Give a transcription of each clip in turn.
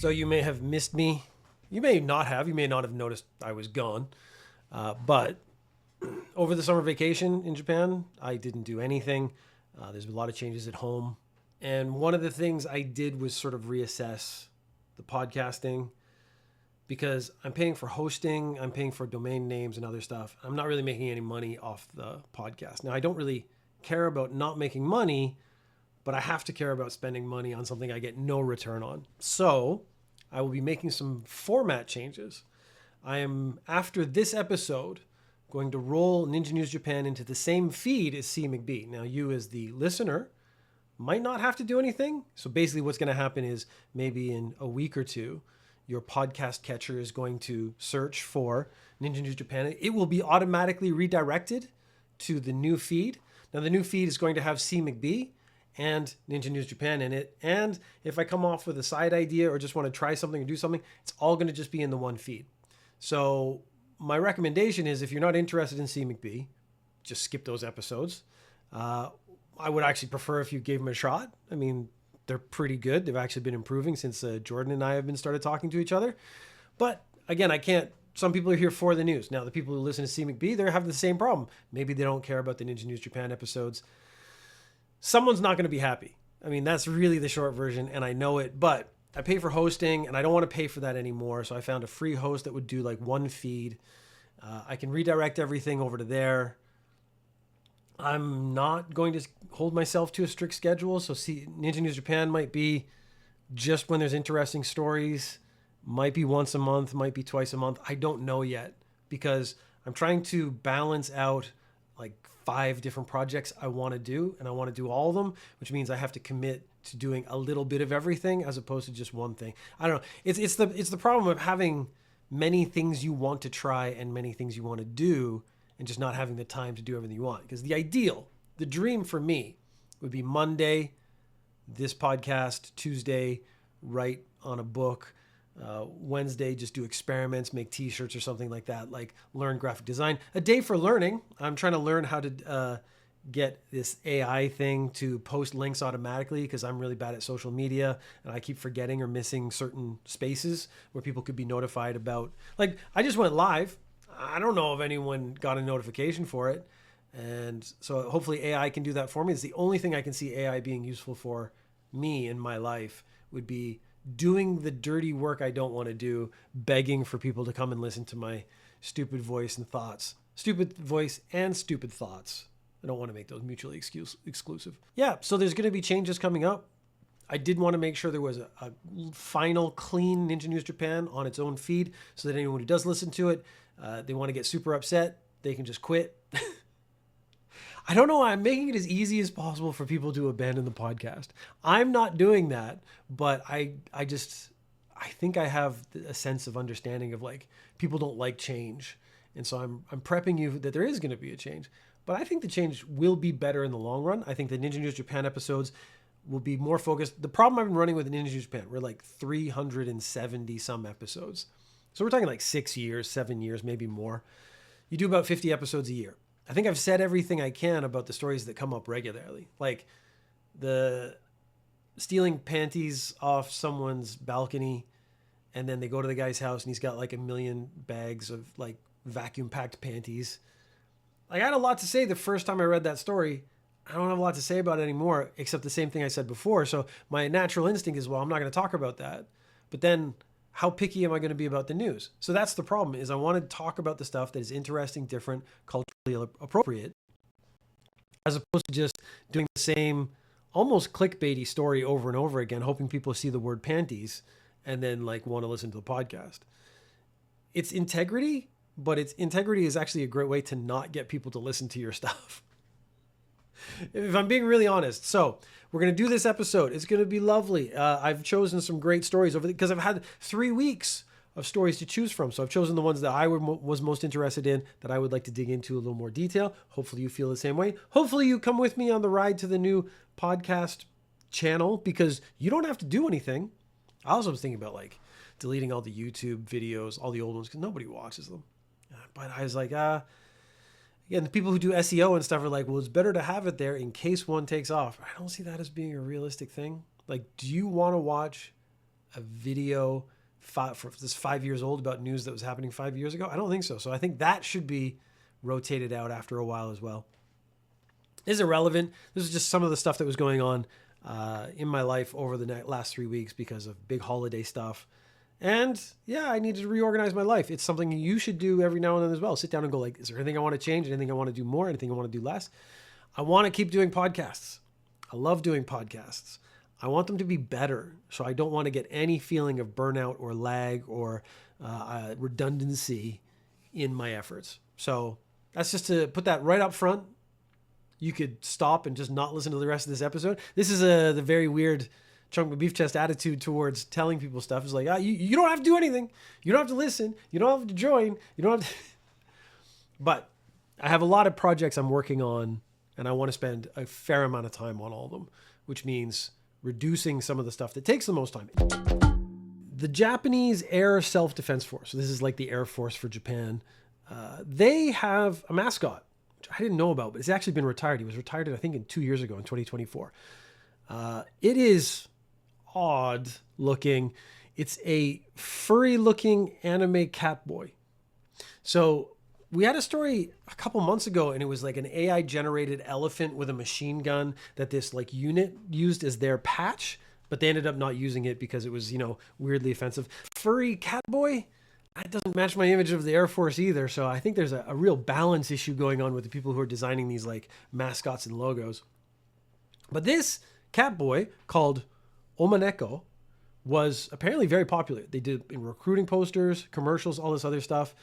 So you may have missed me. You may not have. You may not have noticed I was gone. But over the summer vacation in Japan, I didn't do anything. There's been a lot of changes at home. And one of the things I did was sort of reassess the podcasting because I'm paying for hosting, I'm paying for domain names and other stuff. I'm not really making any money off the podcast. Now, I don't really care about not making money, but I have to care about spending money on something I get no return on. So I will be making some format changes. I am, after this episode, going to roll Ninja News Japan into the same feed as C. McBee. Now, you as the listener might not have to do anything. So basically what's going to happen is maybe in a week or two, your podcast catcher is going to search for Ninja News Japan. It will be automatically redirected to the new feed. Now, the new feed is going to have C. McBee and Ninja News Japan in it. And if I come off with a side idea or just want to try something or do something, it's all going to just be in the one feed. So my recommendation is if you're not interested in C. McBee, just skip those episodes. I would actually prefer if you gave them a shot. I mean, they're pretty good. They've actually been improving since Jordan and I have been started talking to each other. But again, I can't. Some people are here for the news. Now, the people who listen to C. McBee, they're having the same problem. Maybe they don't care about the Ninja News Japan episodes. Someone's not going to be happy. I mean, that's really the short version, and I know it. But I pay for hosting, and I don't want to pay for that anymore. So I found a free host that would do like one feed. I can redirect everything over to there. I'm not going to hold myself to a strict schedule. So Ninja News Japan might be just when there's interesting stories, might be once a month, might be twice a month. I don't know yet because I'm trying to balance out like 5 different projects I want to do, and I want to do all of them, which means I have to commit to doing a little bit of everything as opposed to just one thing. I don't know. It's the problem of having many things you want to try and many things you want to do, and just not having the time to do everything you want. Because the dream for me would be Monday, this podcast, Tuesday, write on a book, Wednesday, just do experiments, make t-shirts or something like that, like learn graphic design. A day for learning. I'm trying to learn how to get this AI thing to post links automatically because I'm really bad at social media and I keep forgetting or missing certain spaces where people could be notified about. Like, I just went live. I don't know if anyone got a notification for it. And so hopefully AI can do that for me. It's the only thing I can see AI being useful for me in my life would be doing the dirty work I don't want to do, begging for people to come and listen to my stupid voice and thoughts. Stupid voice and stupid thoughts. I don't want to make those mutually exclusive. Yeah, so there's going to be changes coming up. I did want to make sure there was a final clean Ninja News Japan on its own feed so that anyone who does listen to it, they want to get super upset, they can just quit. I don't know why I'm making it as easy as possible for people to abandon the podcast. I'm not doing that, but I think I have a sense of understanding of like people don't like change. And so I'm prepping you that there is going to be a change. But I think the change will be better in the long run. I think the Ninja News Japan episodes will be more focused. The problem I've been running with Ninja News Japan, we're like 370 some episodes. So we're talking like 6 years, 7 years, maybe more. You do about 50 episodes a year. I think I've said everything I can about the stories that come up regularly. Like the stealing panties off someone's balcony and then they go to the guy's house and he's got like 1 million bags of like vacuum packed panties. Like I had a lot to say the first time I read that story. I don't have a lot to say about it anymore, except the same thing I said before. So my natural instinct is, well, I'm not going to talk about that. But then how picky am I going to be about the news? So that's the problem is I want to talk about the stuff that is interesting, different, culturally appropriate, as opposed to just doing the same almost clickbaity story over and over again, hoping people see the word panties and then like want to listen to the podcast. It's integrity, but integrity is actually a great way to not get people to listen to your stuff. If I'm being really honest. So we're going to do this episode. It's going to be lovely. I've chosen some great stories over because I've had 3 weeks of stories to choose from. So I've chosen the ones that I was most interested in, that I would like to dig into a little more detail. Hopefully you feel the same way. Hopefully you come with me on the ride to the new podcast channel because you don't have to do anything. I also was thinking about like deleting all the YouTube videos, all the old ones, because nobody watches them. But I was like, again, the people who do SEO and stuff are like, well, it's better to have it there in case one takes off. I don't see that as being a realistic thing. Like, do you want to watch a video this 5 years old about news that was happening 5 years ago? I don't think so. So I think that should be rotated out after a while as well. Is irrelevant. This is just some of the stuff that was going on in my life over the last 3 weeks because of big holiday stuff. And yeah, I needed to reorganize my life. It's something you should do every now and then as well. Sit down and go like, is there anything I want to change? Anything I want to do more? Anything I want to do less? I want to keep doing podcasts. I love doing podcasts. I want them to be better. So I don't want to get any feeling of burnout or lag or redundancy in my efforts. So that's just to put that right up front. You could stop and just not listen to the rest of this episode. This is the very weird Chunk of Beef Chest attitude towards telling people stuff. Is like, you don't have to do anything. You don't have to listen. You don't have to join. You don't have to. But I have a lot of projects I'm working on, and I want to spend a fair amount of time on all of them, which means reducing some of the stuff that takes the most time. The Japanese Air Self-Defense Force, so this is like the Air Force for Japan, they have a mascot, which I didn't know about, but it's actually been retired. He was retired, I think, in 2 years ago in 2024. It is odd looking. It's a furry looking anime cat boy. So we had a story a couple months ago, and it was like an AI generated elephant with a machine gun that this like unit used as their patch, but they ended up not using it because it was, weirdly offensive. Furry cat boy, that doesn't match my image of the Air Force either. So I think there's a real balance issue going on with the people who are designing these like mascots and logos. But this cat boy called Omaneko was apparently very popular. They did in recruiting posters, commercials, all this other stuff.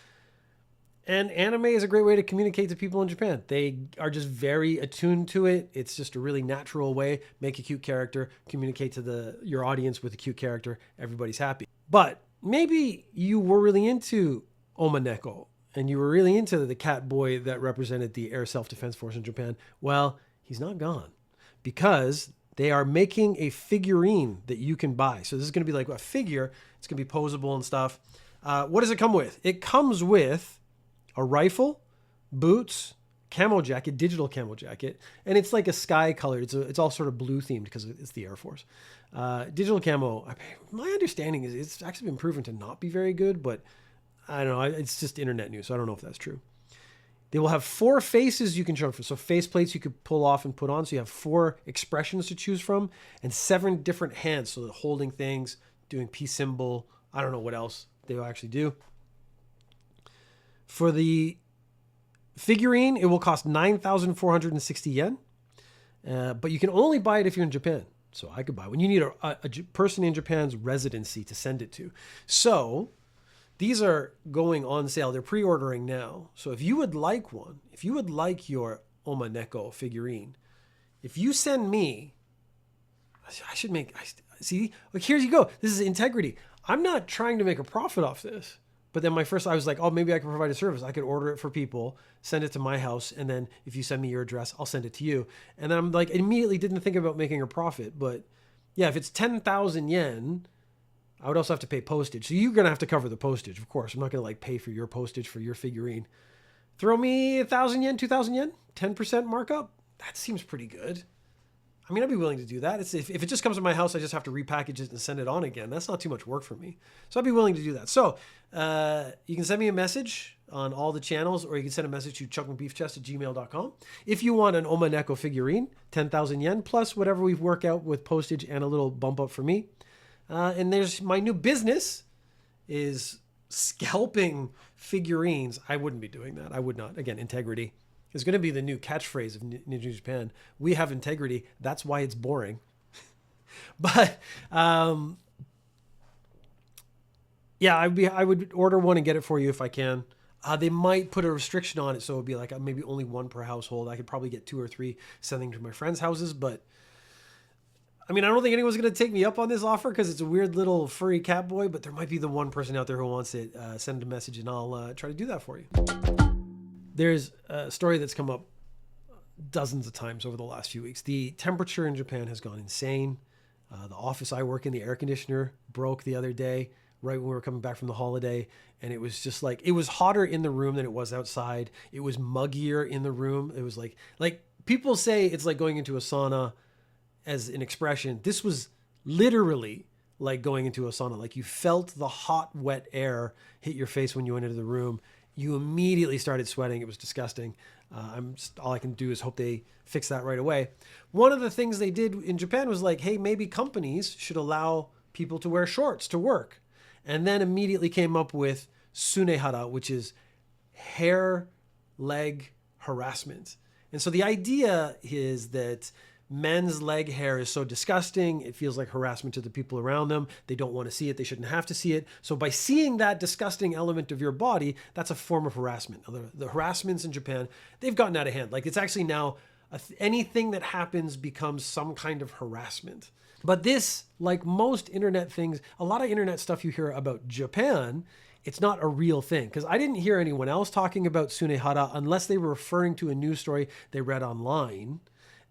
And anime is a great way to communicate to people in Japan. They are just very attuned to it. It's just a really natural way. Make a cute character, communicate to your audience with a cute character. Everybody's happy. But maybe you were really into Omaneko and you were really into the cat boy that represented the Air Self-Defense Force in Japan. Well, he's not gone because they are making a figurine that you can buy. So this is going to be like a figure. It's going to be posable and stuff. What does it come with? It comes with a rifle, boots, camo jacket, digital camo jacket, and it's like a sky colored. It's all sort of blue themed because it's the Air Force. Digital camo, my understanding is it's actually been proven to not be very good, but I don't know. It's just internet news, so I don't know if that's true. They will have 4 faces you can choose from. So face plates you could pull off and put on. So you have 4 expressions to choose from and 7 different hands. So holding things, doing peace symbol. I don't know what else they will actually do. For the figurine, it will cost 9,460 yen. But you can only buy it if you're in Japan. So I could buy one. You need a person in Japan's residency to send it to. So these are going on sale. They're pre-ordering now. So if you would like one, if you would like your Omaneko figurine, if you send me, see, like here you go. This is integrity. I'm not trying to make a profit off this. But then I was like, oh, maybe I can provide a service. I could order it for people, send it to my house. And then if you send me your address, I'll send it to you. And then I'm like, immediately didn't think about making a profit. But yeah, if it's 10,000 yen, I would also have to pay postage. So you're going to have to cover the postage, of course. I'm not going to like pay for your postage for your figurine. Throw me 1,000 yen, 2,000 yen, 10% markup. That seems pretty good. I mean, I'd be willing to do that. If it just comes to my house, I just have to repackage it and send it on again. That's not too much work for me. So I'd be willing to do that. So you can send me a message on all the channels, or you can send a message to chunkandbeefchest@gmail.com. If you want an Omaneko figurine, 10,000 yen, plus whatever we work out with postage and a little bump up for me. And there's my new business is scalping figurines. I wouldn't be doing that. I would not. Again, integrity is going to be the new catchphrase of Ninja Japan. We have integrity. That's why it's boring. But yeah, I would order one and get it for you if I can. They might put a restriction on it, so it would be like maybe only 1 per household. I could probably get 2 or 3 sending to my friends' houses, but I mean, I don't think anyone's going to take me up on this offer because it's a weird little furry cat boy, but there might be the one person out there who wants it. Send a message and I'll try to do that for you. There's a story that's come up dozens of times over the last few weeks. The temperature in Japan has gone insane. The office I work in, the air conditioner broke the other day, right when we were coming back from the holiday. And it was just like, it was hotter in the room than it was outside. It was muggier in the room. It was like people say it's like going into a sauna as an expression. This was literally like going into a sauna. Like you felt the hot, wet air hit your face when you went into the room. You immediately started sweating. It was disgusting. All I can do is hope they fix that right away. One of the things they did in Japan was like, hey, maybe companies should allow people to wear shorts to work. And then immediately came up with sunehara, which is hair leg harassment. And so the idea is that men's leg hair is so disgusting. It feels like harassment to the people around them. They don't want to see it. They shouldn't have to see it. So by seeing that disgusting element of your body, that's a form of harassment. The harassments in Japan, they've gotten out of hand. Like it's actually now anything that happens becomes some kind of harassment. But this, like most internet things, a lot of internet stuff you hear about Japan, it's not a real thing. Because I didn't hear anyone else talking about sunehara unless they were referring to a news story they read online.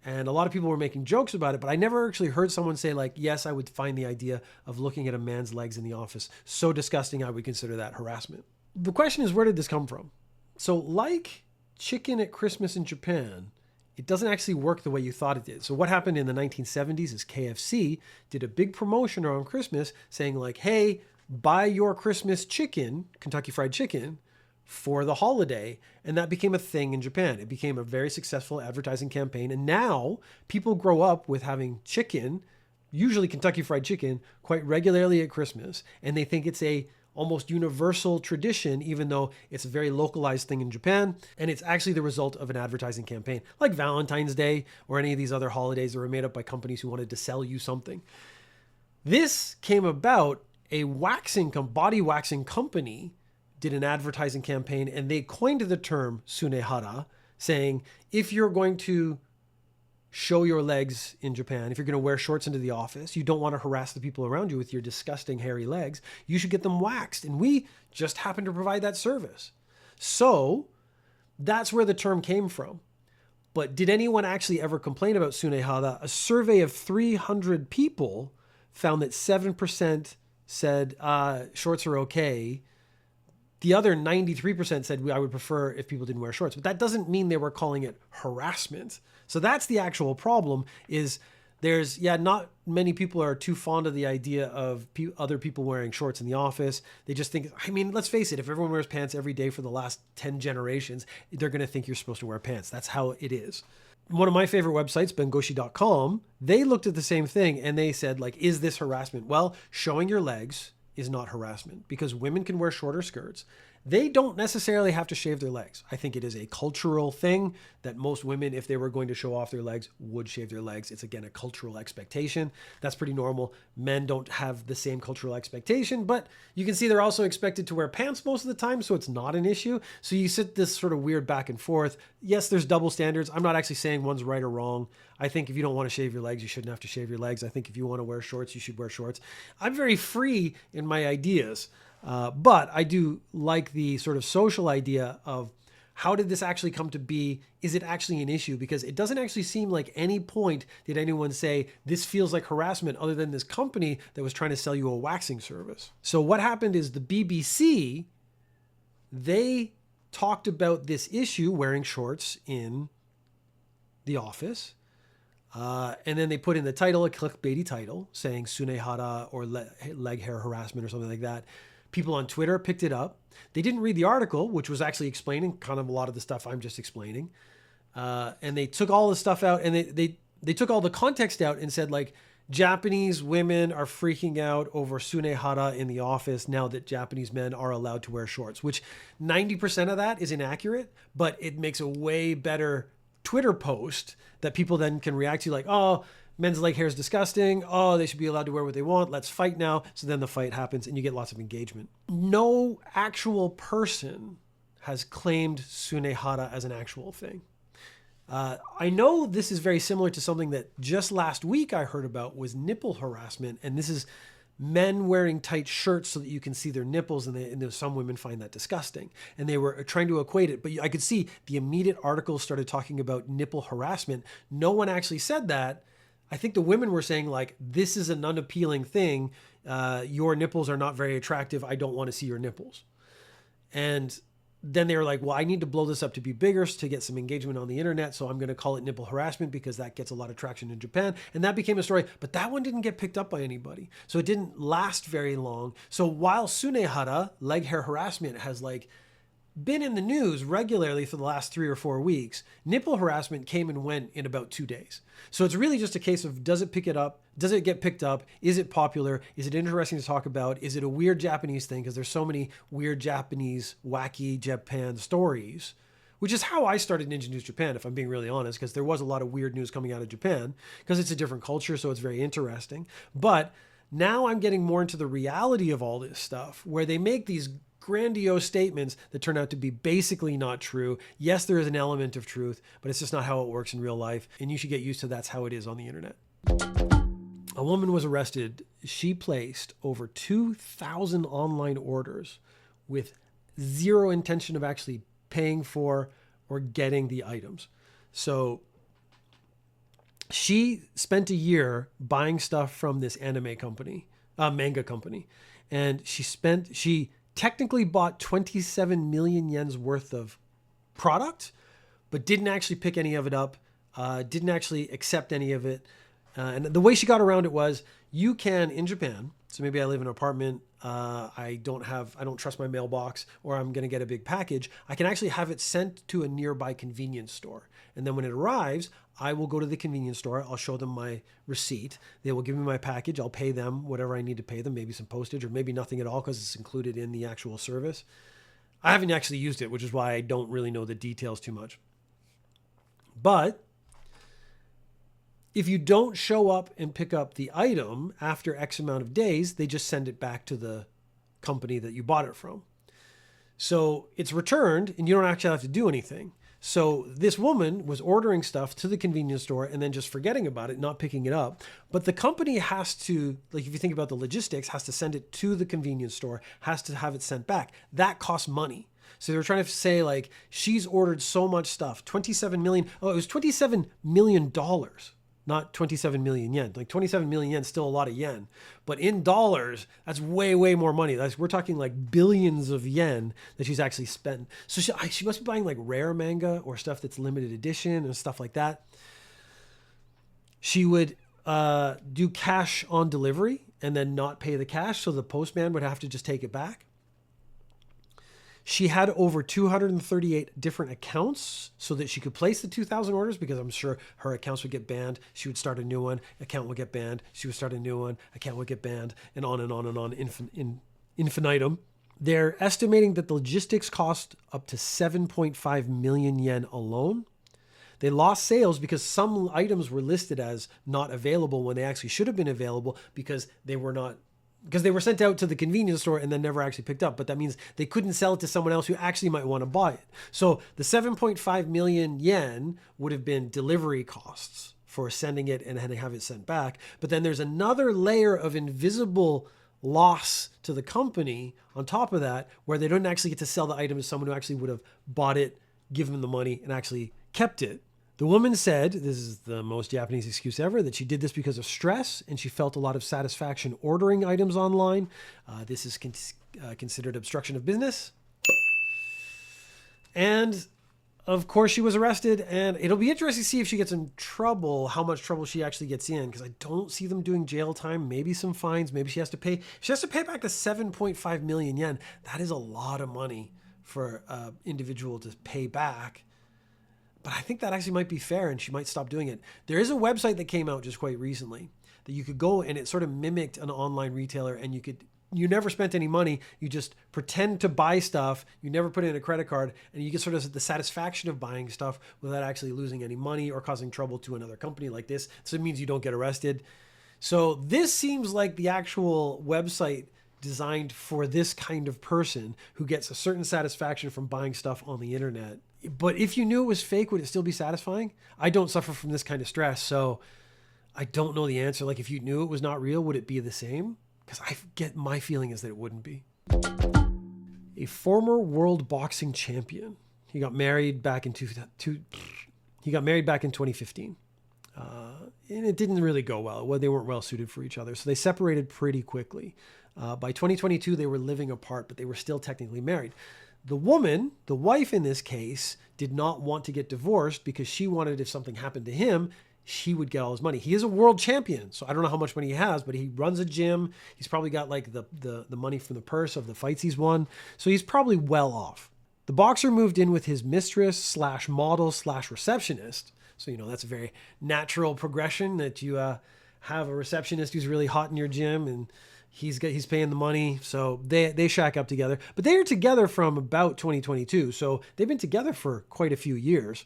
And a lot of people were making jokes about it, but I never actually heard someone say like, yes, I would find the idea of looking at a man's legs in the office so disgusting I would consider that harassment. The question is, where did this come from? So like chicken at Christmas in Japan, it doesn't actually work the way you thought it did. So what happened in the 1970s is KFC did a big promotion around Christmas saying like, hey, buy your Christmas chicken, Kentucky Fried Chicken, for the holiday. And that became a thing in Japan. It became a very successful advertising campaign. And now people grow up with having chicken, usually Kentucky Fried Chicken, quite regularly at Christmas. And they think it's a almost universal tradition, even though it's a very localized thing in Japan. And it's actually the result of an advertising campaign, like Valentine's Day or any of these other holidays that were made up by companies who wanted to sell you something. This came about, a body waxing company did an advertising campaign and they coined the term sunehara, saying, if you're going to show your legs in Japan, if you're going to wear shorts into the office, you don't want to harass the people around you with your disgusting hairy legs, you should get them waxed. And we just happen to provide that service. So that's where the term came from. But did anyone actually ever complain about sunehara? A survey of 300 people found that 7% said shorts are okay. The other 93% said I would prefer if people didn't wear shorts, but that doesn't mean they were calling it harassment. So that's the actual problem is not many people are too fond of the idea of other people wearing shorts in the office. They just think, I mean, let's face it, if everyone wears pants every day for the last 10 generations, they're going to think you're supposed to wear pants. That's how it is. One of my favorite websites, bengoshi.com, they looked at the same thing and they said, like, is this harassment? Well, showing your legs is not harassment because women can wear shorter skirts. They don't necessarily have to shave their legs. I think it is a cultural thing that most women, if they were going to show off their legs, would shave their legs. It's, again, a cultural expectation. That's pretty normal. Men don't have the same cultural expectation, but you can see they're also expected to wear pants most of the time, so it's not an issue. So you sit this sort of weird back and forth. Yes, there's double standards. I'm not actually saying one's right or wrong. I think if you don't want to shave your legs, you shouldn't have to shave your legs. I think if you want to wear shorts, you should wear shorts. I'm very free in my ideas. But I do like the sort of social idea of how did this actually come to be? Is it actually an issue? Because it doesn't actually seem like any point did anyone say this feels like harassment other than this company that was trying to sell you a waxing service. So what happened is the BBC, they talked about this issue, wearing shorts in the office. And then they put in the title, a clickbaity title, saying sunehara or leg hair harassment or something like that. People on Twitter picked it up. They didn't read the article, which was actually explaining kind of a lot of the stuff I'm just explaining. And they took all the stuff out and they took all the context out and said, like, Japanese women are freaking out over sunehara in the office now that Japanese men are allowed to wear shorts, which 90% of that is inaccurate, but it makes a way better Twitter post that people then can react to, like, oh, men's leg hair is disgusting. Oh, they should be allowed to wear what they want. Let's fight now. So then the fight happens and you get lots of engagement. No actual person has claimed sunehara as an actual thing. I know this is very similar to something that just last week I heard about was nipple harassment. And this is men wearing tight shirts so that you can see their nipples. And some women find that disgusting. And they were trying to equate it. But I could see the immediate articles started talking about nipple harassment. No one actually said that. I think the women were saying, like, this is an unappealing thing. Your nipples are not very attractive. I don't want to see your nipples. And then they were like, well, I need to blow this up to be bigger to get some engagement on the internet. So I'm going to call it nipple harassment because that gets a lot of traction in Japan. And that became a story, but that one didn't get picked up by anybody. So it didn't last very long. So while Sunehara, leg hair harassment, has like been in the news regularly for the last 3 or 4 weeks, nipple harassment came and went in about 2 days. So it's really just a case of, does it pick it up? Does it get picked up? Is it popular? Is it interesting to talk about? Is it a weird Japanese thing? Because there's so many weird Japanese, wacky Japan stories, which is how I started Ninja News Japan, if I'm being really honest, because there was a lot of weird news coming out of Japan because it's a different culture. So it's very interesting. But now I'm getting more into the reality of all this stuff where they make these grandiose statements that turn out to be basically not true. Yes, there is an element of truth, but it's just not how it works in real life. And you should get used to that's how it is on the internet. A woman was arrested. She placed over 2,000 online orders with zero intention of actually paying for or getting the items. So she spent a year buying stuff from this anime company, manga company. And she technically bought 27 million yen's worth of product, but didn't actually pick any of it up, didn't actually accept any of it. And the way she got around it was, you can, in Japan, so maybe I live in an apartment, I don't trust my mailbox, or I'm going to get a big package, I can actually have it sent to a nearby convenience store. And then when it arrives, I will go to the convenience store, I'll show them my receipt, they will give me my package, I'll pay them whatever I need to pay them, maybe some postage or maybe nothing at all because it's included in the actual service. I haven't actually used it, which is why I don't really know the details too much. But if you don't show up and pick up the item after X amount of days, they just send it back to the company that you bought it from. So it's returned and you don't actually have to do anything. So this woman was ordering stuff to the convenience store and then just forgetting about it, not picking it up. But the company has to, like if you think about the logistics, has to send it to the convenience store, has to have it sent back. That costs money. So they're trying to say like, she's ordered so much stuff, 27 million. Oh, it was $27 million. Not 27 million yen. Like 27 million yen is still a lot of yen. But in dollars, that's way, way more money. We're talking like billions of yen that she's actually spent. So she must be buying like rare manga or stuff that's limited edition and stuff like that. She would do cash on delivery and then not pay the cash. So the postman would have to just take it back. She had over 238 different accounts so that she could place the 2,000 orders, because I'm sure her accounts would get banned. She would start a new one, account would get banned. She would start a new one, account would get banned, and on and on and on, infinitum. They're estimating that the logistics cost up to 7.5 million yen alone. They lost sales because some items were listed as not available when they actually should have been available because they were sent out to the convenience store and then never actually picked up. But that means they couldn't sell it to someone else who actually might want to buy it. So the 7.5 million yen would have been delivery costs for sending it and have it sent back. But then there's another layer of invisible loss to the company on top of that, where they don't actually get to sell the item to someone who actually would have bought it, given them the money, and actually kept it. The woman said, this is the most Japanese excuse ever, that she did this because of stress and she felt a lot of satisfaction ordering items online. This is considered obstruction of business. And of course she was arrested, and it'll be interesting to see if she gets in trouble, how much trouble she actually gets in, because I don't see them doing jail time, maybe some fines, maybe she has to pay back the 7.5 million yen. That is a lot of money for an individual to pay back. But I think that actually might be fair and she might stop doing it. There is a website that came out just quite recently that you could go, and it sort of mimicked an online retailer, and you never spent any money. You just pretend to buy stuff. You never put in a credit card, and you get sort of the satisfaction of buying stuff without actually losing any money or causing trouble to another company like this. So it means you don't get arrested. So this seems like the actual website designed for this kind of person who gets a certain satisfaction from buying stuff on the internet. But if you knew it was fake, would it still be satisfying? I don't suffer from this kind of stress, so I don't know the answer. Like if you knew it was not real, would it be the same? Because my feeling is that it wouldn't be. A former world boxing champion. He got married back in 2015. And it didn't really go well. They weren't well suited for each other. So they separated pretty quickly. By 2022, they were living apart, but they were still technically married. The woman, the wife in this case, did not want to get divorced because she wanted, if something happened to him, she would get all his money. He is a world champion, so I don't know how much money he has, but he runs a gym. He's probably got like the money from the purse of the fights he's won. So he's probably well off. The boxer moved in with his mistress slash model slash receptionist. So, you know, that's a very natural progression that you have a receptionist who's really hot in your gym and he's paying the money. So they shack up together. But they are together from about 2022. So they've been together for quite a few years,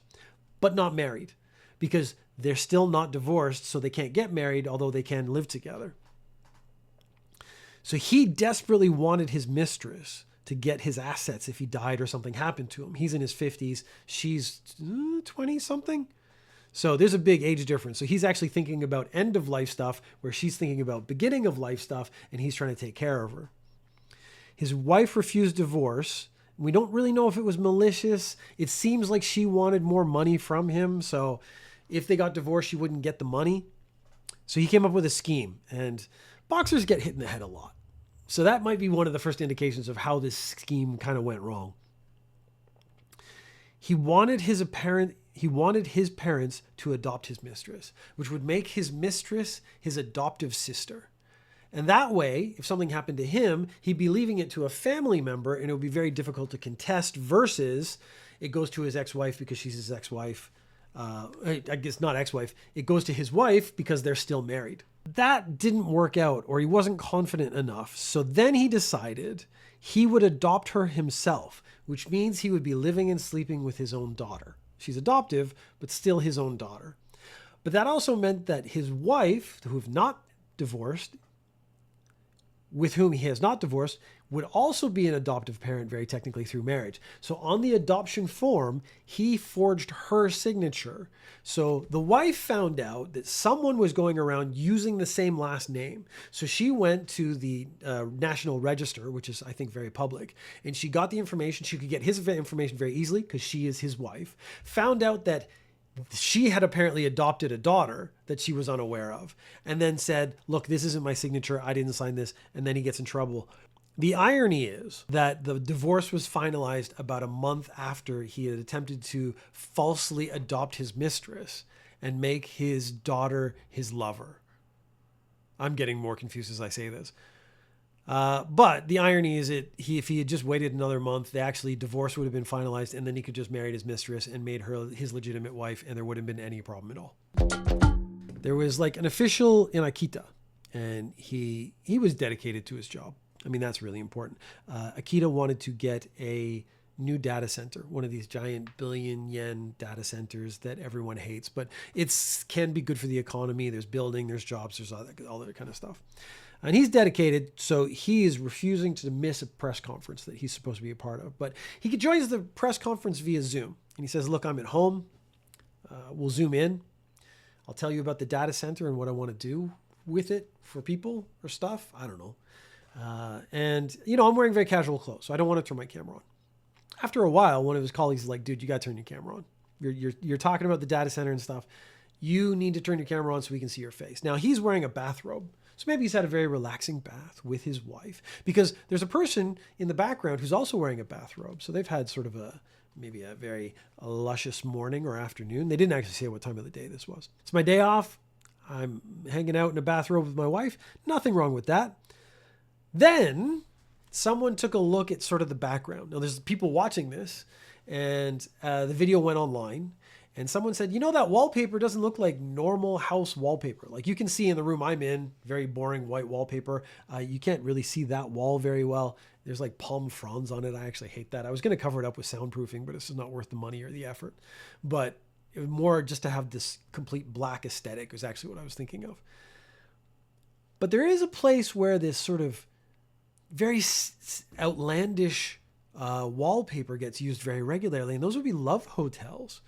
but not married because they're still not divorced. So they can't get married, although they can live together. So he desperately wanted his mistress to get his assets if he died or something happened to him. He's in his 50s. She's 20 something. So there's a big age difference. So he's actually thinking about end of life stuff where she's thinking about beginning of life stuff and he's trying to take care of her. His wife refused divorce. We don't really know if it was malicious. It seems like she wanted more money from him. So if they got divorced, she wouldn't get the money. So he came up with a scheme, and boxers get hit in the head a lot. So that might be one of the first indications of how this scheme kind of went wrong. He wanted his parents to adopt his mistress, which would make his mistress his adoptive sister. And that way, if something happened to him, he'd be leaving it to a family member and it would be very difficult to contest versus it goes to his ex-wife because she's his ex-wife. I guess not ex-wife. It goes to his wife because they're still married. That didn't work out, or he wasn't confident enough. So then he decided he would adopt her himself, which means he would be living and sleeping with his own daughter. She's adoptive, but still his own daughter. But that also meant that his wife, with whom he has not divorced, would also be an adoptive parent very technically through marriage. So on the adoption form, he forged her signature. So the wife found out that someone was going around using the same last name. So she went to the National Register, which is, I think, very public, and she got the information. She could get his information very easily because she is his wife. Found out that she had apparently adopted a daughter that she was unaware of, and then said, look, this isn't my signature. I didn't sign this. And then he gets in trouble. The irony is that the divorce was finalized about a month after he had attempted to falsely adopt his mistress and make his daughter his lover. I'm getting more confused as I say this. But the irony is if he had just waited another month, the actually divorce would have been finalized and then he could just marry his mistress and made her his legitimate wife and there wouldn't have been any problem at all. There was like an official in Akita and he was dedicated to his job. I mean, that's really important. Akita wanted to get a new data center, one of these giant billion yen data centers that everyone hates, but it can be good for the economy. There's building, there's jobs, there's all that kind of stuff. And he's dedicated, so he is refusing to miss a press conference that he's supposed to be a part of. But he joins the press conference via Zoom. And he says, look, I'm at home. We'll Zoom in. I'll tell you about the data center and what I want to do with it for people or stuff. I don't know. And, you know, I'm wearing very casual clothes, so I don't want to turn my camera on. After a while, one of his colleagues is like, dude, you got to turn your camera on. You're talking about the data center and stuff. You need to turn your camera on so we can see your face. Now, he's wearing a bathrobe. So maybe he's had a very relaxing bath with his wife because there's a person in the background who's also wearing a bathrobe. So they've had sort of maybe a very luscious morning or afternoon. They didn't actually say what time of the day this was. It's my day off. I'm hanging out in a bathrobe with my wife. Nothing wrong with that. Then someone took a look at sort of the background. Now there's people watching this and the video went online. And someone said, you know, that wallpaper doesn't look like normal house wallpaper. Like you can see in the room I'm in, very boring white wallpaper. You can't really see that wall very well. There's like palm fronds on it. I actually hate that. I was going to cover it up with soundproofing, but it's just not worth the money or the effort. But it was more just to have this complete black aesthetic was actually what I was thinking of. But there is a place where this sort of very outlandish wallpaper gets used very regularly. And those would be love hotels.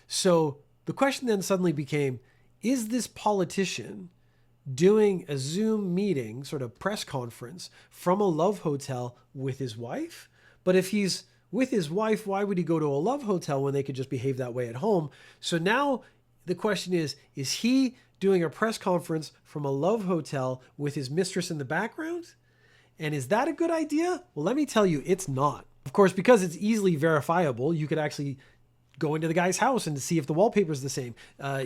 So the question then suddenly became, is this politician doing a Zoom meeting, sort of press conference from a love hotel with his wife? But if he's with his wife, why would he go to a love hotel when they could just behave that way at home? So now the question is he doing a press conference from a love hotel with his mistress in the background? And is that a good idea? Well, let me tell you, it's not. Of course, because it's easily verifiable, you could actually go into the guy's house and see if the wallpaper is the same.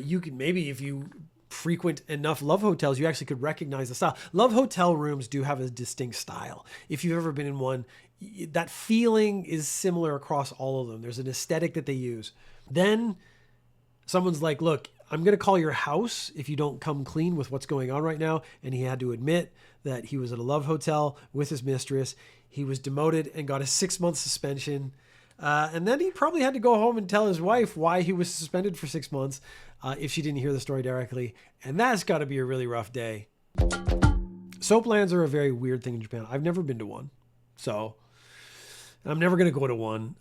You could maybe, if you frequent enough love hotels, you actually could recognize the style. Love hotel rooms do have a distinct style. If you've ever been in one, that feeling is similar across all of them. There's an aesthetic that they use. Then someone's like, look, I'm going to call your house if you don't come clean with what's going on right now. And he had to admit that he was at a love hotel with his mistress. He was demoted and got a 6-month suspension. And then he probably had to go home and tell his wife why he was suspended for 6 months if she didn't hear the story directly. And that's got to be a really rough day. Soaplands are a very weird thing in Japan. I've never been to one. So I'm never going to go to one.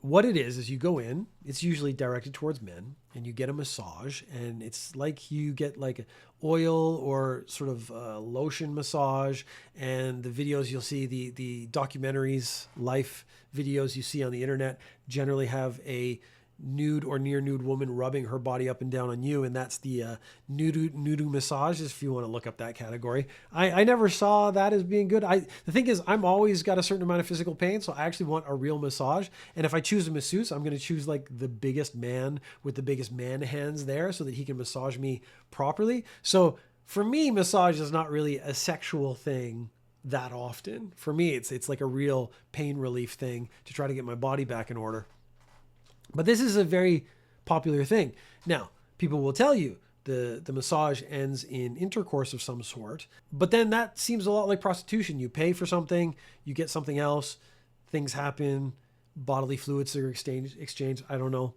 What it is you go in, it's usually directed towards men, and you get a massage, and it's like you get like oil or sort of lotion massage. And the videos you'll see, the documentaries, life videos you see on the internet generally have a nude or near nude woman rubbing her body up and down on you, and that's the nude massage, if you want to look up that category. I never saw that as being good. The thing is, I'm always got a certain amount of physical pain, so I actually want a real massage. And if I choose a masseuse, I'm going to choose like the biggest man with the biggest man hands there so that he can massage me properly. So for me, massage is not really a sexual thing that often. For me, it's like a real pain relief thing to try to get my body back in order. But this is a very popular thing. Now, people will tell you the massage ends in intercourse of some sort, but then that seems a lot like prostitution. You pay for something, you get something else, things happen, bodily fluids are exchanged, I don't know.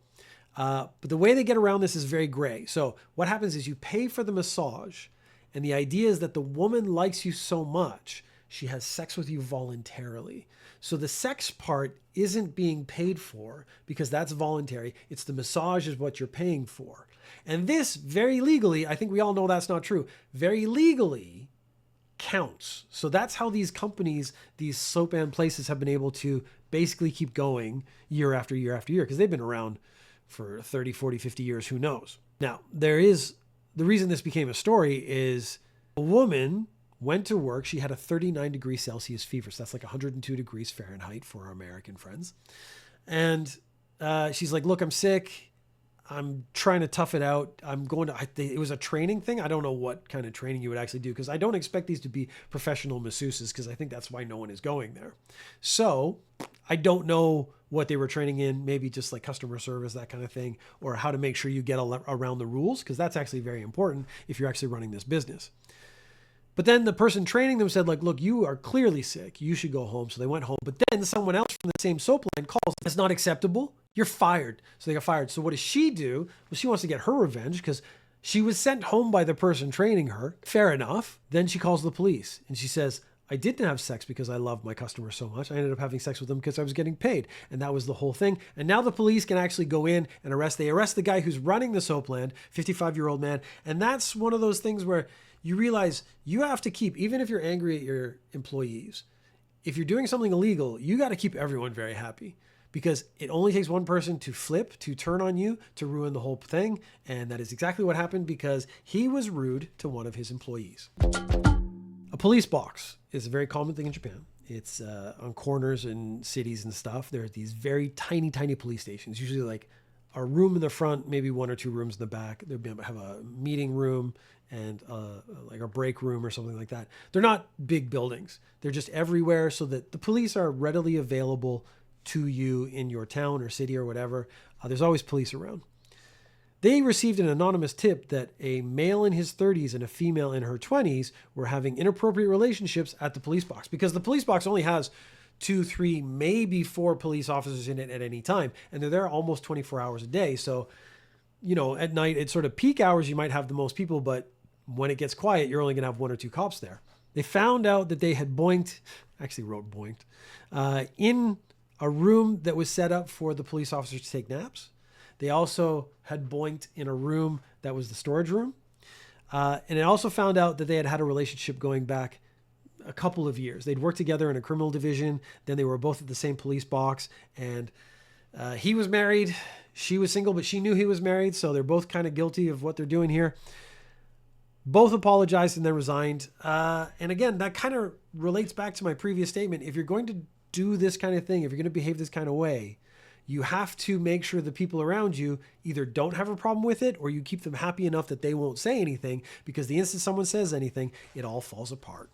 But the way they get around this is very gray. So what happens is you pay for the massage, and the idea is that the woman likes you so much, she has sex with you voluntarily. So the sex part isn't being paid for because that's voluntary. It's the massage is what you're paying for. And this very legally, I think we all know that's not true, very legally counts. So that's how these companies, these soap and places have been able to basically keep going year after year after year because they've been around for 30, 40, 50 years, who knows. Now, the reason this became a story is a woman went to work. She had a 39 degrees Celsius fever. So that's like 102 degrees Fahrenheit for our American friends. And she's like, look, I'm sick. I'm trying to tough it out. It was a training thing. I don't know what kind of training you would actually do because I don't expect these to be professional masseuses because I think that's why no one is going there. So I don't know what they were training in, maybe just like customer service, that kind of thing, or how to make sure you get around the rules because that's actually very important if you're actually running this business. But then the person training them said, like, look, you are clearly sick. You should go home. So they went home. But then someone else from the same soap line calls. That's not acceptable. You're fired. So they got fired. So what does she do? Well, she wants to get her revenge because she was sent home by the person training her. Fair enough. Then she calls the police and she says, I didn't have sex because I love my customers so much. I ended up having sex with them because I was getting paid. And that was the whole thing. And now the police can actually go in and arrest. They arrest the guy who's running the soapland, 55-year-old man. And that's one of those things where you realize you have to keep, even if you're angry at your employees, if you're doing something illegal, you got to keep everyone very happy because it only takes one person to flip, to turn on you, to ruin the whole thing. And that is exactly what happened because he was rude to one of his employees. A police box is a very common thing in Japan. It's on corners in cities and stuff. There are these very tiny, tiny police stations, usually like a room in the front, maybe one or two rooms in the back. They have a meeting room and like a break room or something like that. They're not big buildings. They're just everywhere so that the police are readily available to you in your town or city or whatever. There's always police around. They received an anonymous tip that a male in his 30s and a female in her 20s were having inappropriate relationships at the police box because the police box only has 2, 3, maybe 4 police officers in it at any time. And they're there almost 24 hours a day. So, at night, at sort of peak hours, you might have the most people, but when it gets quiet, you're only going to have 1 or 2 cops there. They found out that they had boinked in a room that was set up for the police officers to take naps. They also had boinked in a room that was the storage room. And it also found out that they had had a relationship going back a couple of years. They'd worked together in a criminal division. Then they were both at the same police box. And he was married. She was single, but she knew he was married. So they're both kind of guilty of what they're doing here. Both apologized and then resigned. And again, that kind of relates back to my previous statement. If you're going to do this kind of thing, if you're going to behave this kind of way, you have to make sure the people around you either don't have a problem with it or you keep them happy enough that they won't say anything, because the instant someone says anything, it all falls apart.